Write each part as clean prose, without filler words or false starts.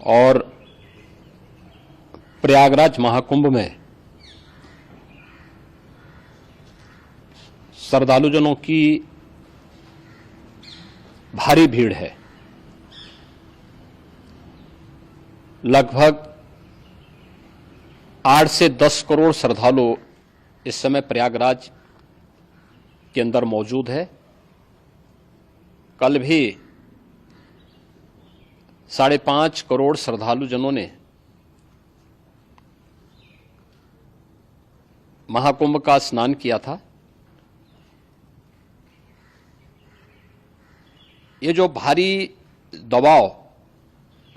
और प्रयागराज महाकुंभ में श्रद्धालुजनों की भारी भीड़ है। लगभग 8 से 10 करोड़ श्रद्धालु इस समय प्रयागराज के अंदर मौजूद है। कल भी 5.5 करोड़ श्रद्धालुजनों ने महाकुंभ का स्नान किया था। ये जो भारी दबाव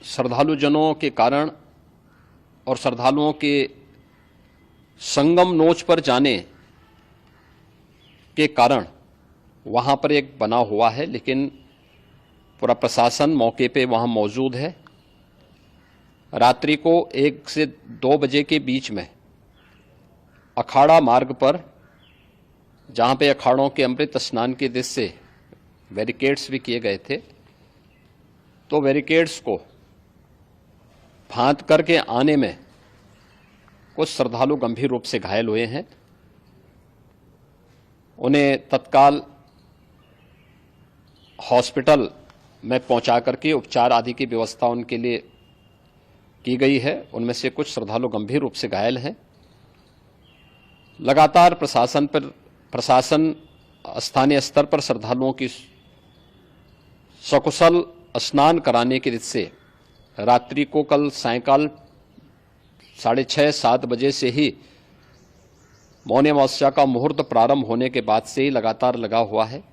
श्रद्धालुजनों के कारण और श्रद्धालुओं के संगम नोच पर जाने के कारण वहां पर एक बना हुआ है, लेकिन पूरा प्रशासन मौके पे वहां मौजूद है। रात्रि को 1 से 2 बजे के बीच में अखाड़ा मार्ग पर, जहां पे अखाड़ों के अमृत स्नान के दृश्य से बैरिकेड्स भी किए गए थे, तो बैरिकेड्स को फांद करके आने में कुछ श्रद्धालु गंभीर रूप से घायल हुए हैं। उन्हें तत्काल हॉस्पिटल में पहुंचा करके उपचार आदि की व्यवस्था उनके लिए की गई है। उनमें से कुछ श्रद्धालु गंभीर रूप से घायल हैं। लगातार प्रशासन स्थानीय स्तर पर श्रद्धालुओं की सकुशल स्नान कराने के से रात्रि को कल सायंकाल 6:30-7 बजे से ही मौनी अमावस्या का मुहूर्त प्रारंभ होने के बाद से ही लगातार लगा हुआ है।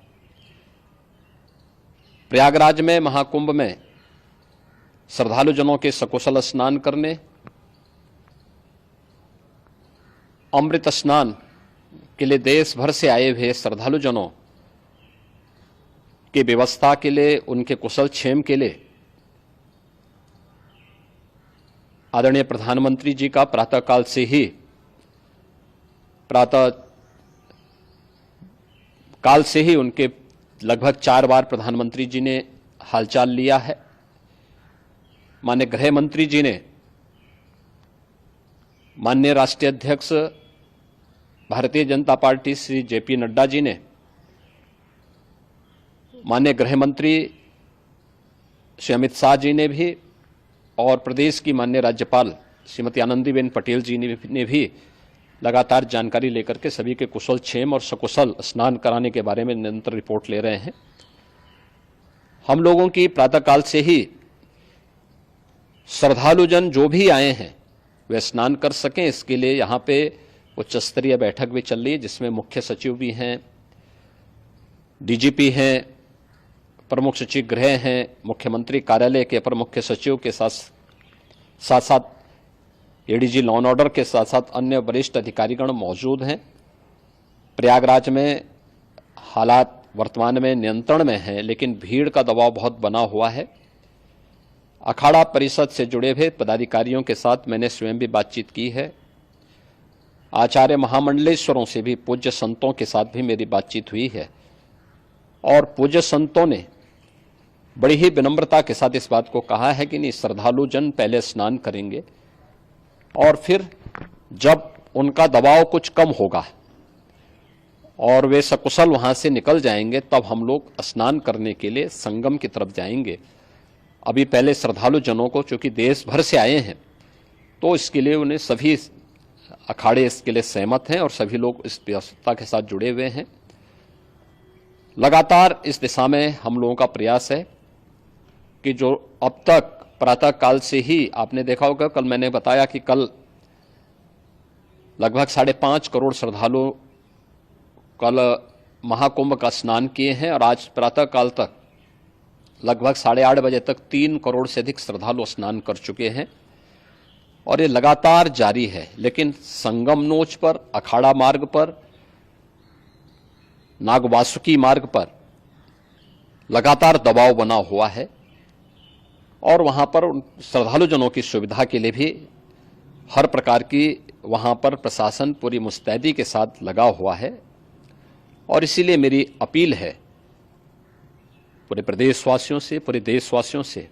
प्रयागराज में महाकुंभ में श्रद्धालुजनों के सकुशल स्नान करने, अमृत स्नान के लिए देश भर से आए हुए श्रद्धालुजनों की व्यवस्था के लिए, उनके कुशल क्षेम के लिए आदरणीय प्रधानमंत्री जी का प्रातःकाल से ही उनके लगभग 4 बार प्रधानमंत्री जी ने हालचाल लिया है। माननीय गृह मंत्री जी ने, माननीय राष्ट्रीय अध्यक्ष भारतीय जनता पार्टी श्री जेपी नड्डा जी ने, माननीय गृह मंत्री श्री अमित शाह जी ने भी, और प्रदेश की माननीय राज्यपाल श्रीमती आनंदीबेन पटेल जी ने भी लगातार जानकारी लेकर के सभी के कुशल क्षेम और सकुशल स्नान कराने के बारे में निरंतर रिपोर्ट ले रहे हैं। हम लोगों की प्रातःकाल से ही श्रद्धालुजन जो भी आए हैं वे स्नान कर सकें, इसके लिए यहाँ पे उच्च स्तरीय बैठक भी चल रही है, जिसमें मुख्य सचिव भी हैं, डीजीपी हैं, प्रमुख सचिव गृह हैं, मुख्यमंत्री कार्यालय के अपर मुख्य सचिव के साथ साथ एडीजी लॉ एंड ऑर्डर के साथ साथ अन्य वरिष्ठ अधिकारीगण मौजूद हैं। प्रयागराज में हालात वर्तमान में नियंत्रण में हैं, लेकिन भीड़ का दबाव बहुत बना हुआ है। अखाड़ा परिषद से जुड़े हुए पदाधिकारियों के साथ मैंने स्वयं भी बातचीत की है। आचार्य महामंडलेश्वरों से भी, पूज्य संतों के साथ भी मेरी बातचीत हुई है, और पूज्य संतों ने बड़ी ही विनम्रता के साथ इस बात को कहा है कि नहीं, श्रद्धालुजन पहले स्नान करेंगे और फिर जब उनका दबाव कुछ कम होगा और वे सकुशल वहां से निकल जाएंगे, तब हम लोग स्नान करने के लिए संगम की तरफ जाएंगे। अभी पहले श्रद्धालुजनों को, चूंकि देश भर से आए हैं, तो इसके लिए उन्हें सभी अखाड़े इसके लिए सहमत हैं और सभी लोग इस व्यवस्था के साथ जुड़े हुए हैं। लगातार इस दिशा में हम लोगों का प्रयास है कि जो अब तक प्रातःकाल से ही आपने देखा होगा, कल मैंने बताया कि कल लगभग 5.5 करोड़ श्रद्धालु कल महाकुंभ का स्नान किए हैं, और आज प्रातःकाल तक लगभग 8:30 बजे तक 3 करोड़ से अधिक श्रद्धालु स्नान कर चुके हैं, और ये लगातार जारी है। लेकिन संगम नोच पर, अखाड़ा मार्ग पर, नागवासुकी मार्ग पर लगातार दबाव बना हुआ है, और वहां पर श्रद्धालुजनों की सुविधा के लिए भी हर प्रकार की वहां पर प्रशासन पूरी मुस्तैदी के साथ लगा हुआ है। और इसीलिए मेरी अपील है पूरे प्रदेशवासियों से, पूरे देशवासियों से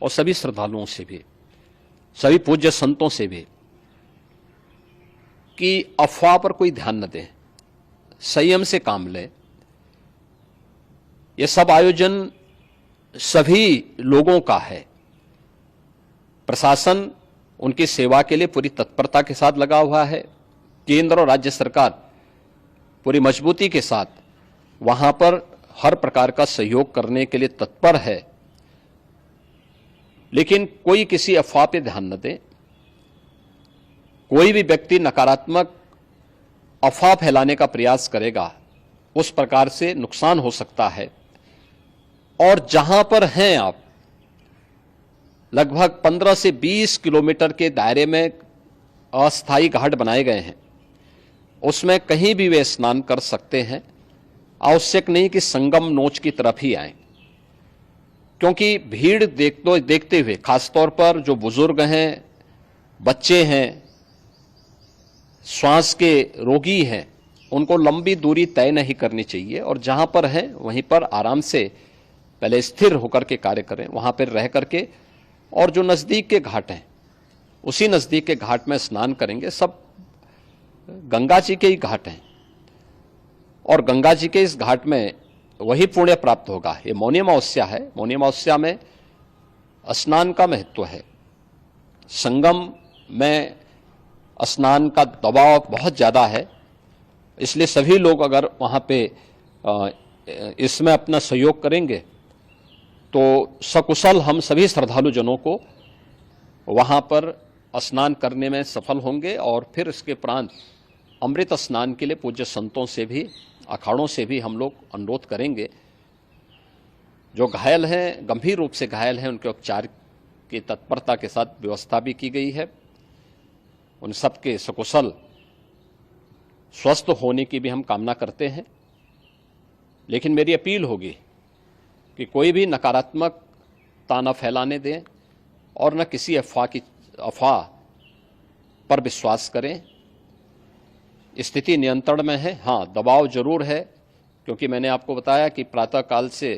और सभी श्रद्धालुओं से भी, सभी पूज्य संतों से भी कि अफवाह पर कोई ध्यान न दें, संयम से काम लें। ये सब आयोजन सभी लोगों का है। प्रशासन उनकी सेवा के लिए पूरी तत्परता के साथ लगा हुआ है। केंद्र और राज्य सरकार पूरी मजबूती के साथ वहां पर हर प्रकार का सहयोग करने के लिए तत्पर है। लेकिन कोई किसी अफवाह पे ध्यान न दे। कोई भी व्यक्ति नकारात्मक अफवाह फैलाने का प्रयास करेगा, उस प्रकार से नुकसान हो सकता है। और जहां पर हैं आप, लगभग 15 से 20 किलोमीटर के दायरे में अस्थायी घाट बनाए गए हैं, उसमें कहीं भी वे स्नान कर सकते हैं। आवश्यक नहीं कि संगम नोच की तरफ ही आएं, क्योंकि भीड़ देखते हुए, खासतौर पर जो बुजुर्ग हैं, बच्चे हैं, श्वास के रोगी हैं, उनको लंबी दूरी तय नहीं करनी चाहिए और जहां पर हैं वहीं पर आराम से पहले स्थिर होकर के कार्य करें, वहां पर रह करके। और जो नजदीक के घाट हैं, उसी नजदीक के घाट में स्नान करेंगे। सब गंगा जी के ही घाट हैं और गंगा जी के इस घाट में वही पुण्य प्राप्त होगा। ये मौनी अमावस्या है। मौनी अमावस्या में स्नान का महत्व है। संगम में स्नान का दबाव बहुत ज्यादा है, इसलिए सभी लोग अगर वहां पे इसमें अपना सहयोग करेंगे तो सकुशल हम सभी श्रद्धालु जनों को वहां पर स्नान करने में सफल होंगे। और फिर इसके उपरांत अमृत स्नान के लिए पूज्य संतों से भी, अखाड़ों से भी हम लोग अनुरोध करेंगे। जो घायल हैं, गंभीर रूप से घायल हैं, उनके उपचार की तत्परता के साथ व्यवस्था भी की गई है। उन सबके सकुशल स्वस्थ होने की भी हम कामना करते हैं। लेकिन मेरी अपील होगी कि कोई भी नकारात्मकता न फैलाने दें और न किसी अफवाह पर विश्वास करें। स्थिति नियंत्रण में है। हाँ, दबाव जरूर है, क्योंकि मैंने आपको बताया कि प्रातःकाल से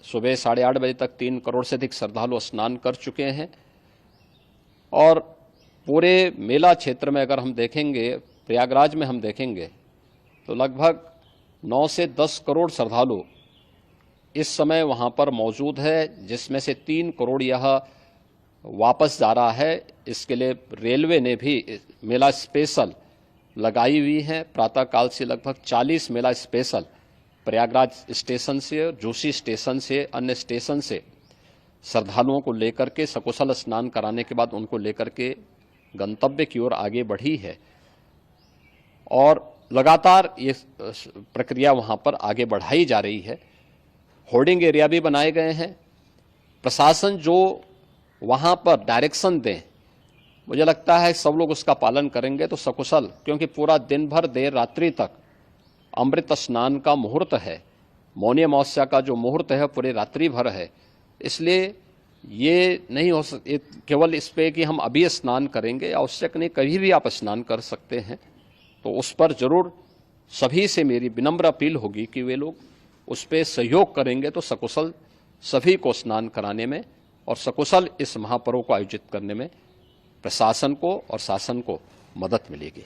सुबह 8:30 बजे तक 3 करोड़ से अधिक श्रद्धालु स्नान कर चुके हैं। और पूरे मेला क्षेत्र में अगर हम देखेंगे, प्रयागराज में हम देखेंगे तो लगभग 9 से 10 करोड़ श्रद्धालु इस समय वहां पर मौजूद है, जिसमें से 3 करोड़ यह वापस जा रहा है। इसके लिए रेलवे ने भी मेला स्पेशल लगाई हुई है। प्रातःकाल से लगभग 40 मेला स्पेशल प्रयागराज स्टेशन से और जोशी स्टेशन से, अन्य स्टेशन से श्रद्धालुओं को लेकर के सकुशल स्नान कराने के बाद उनको लेकर के गंतव्य की ओर आगे बढ़ी है। और लगातार ये प्रक्रिया वहां पर आगे बढ़ाई जा रही है। होर्डिंग एरिया भी बनाए गए हैं। प्रशासन जो वहां पर डायरेक्शन दें, मुझे लगता है सब लोग उसका पालन करेंगे तो सकुशल, क्योंकि पूरा दिन भर देर रात्रि तक अमृत स्नान का मुहूर्त है। मौनी अमावस्या का जो मुहूर्त है पूरे रात्रि भर है। इसलिए ये नहीं हो केवल इस पे कि हम अभी स्नान करेंगे, आवश्यक नहीं, कभी भी आप स्नान कर सकते हैं। तो उस पर जरूर सभी से मेरी विनम्र अपील होगी कि वे लोग उस पर सहयोग करेंगे तो सकुशल सभी को स्नान कराने में और सकुशल इस महापर्व को आयोजित करने में प्रशासन को और शासन को मदद मिलेगी।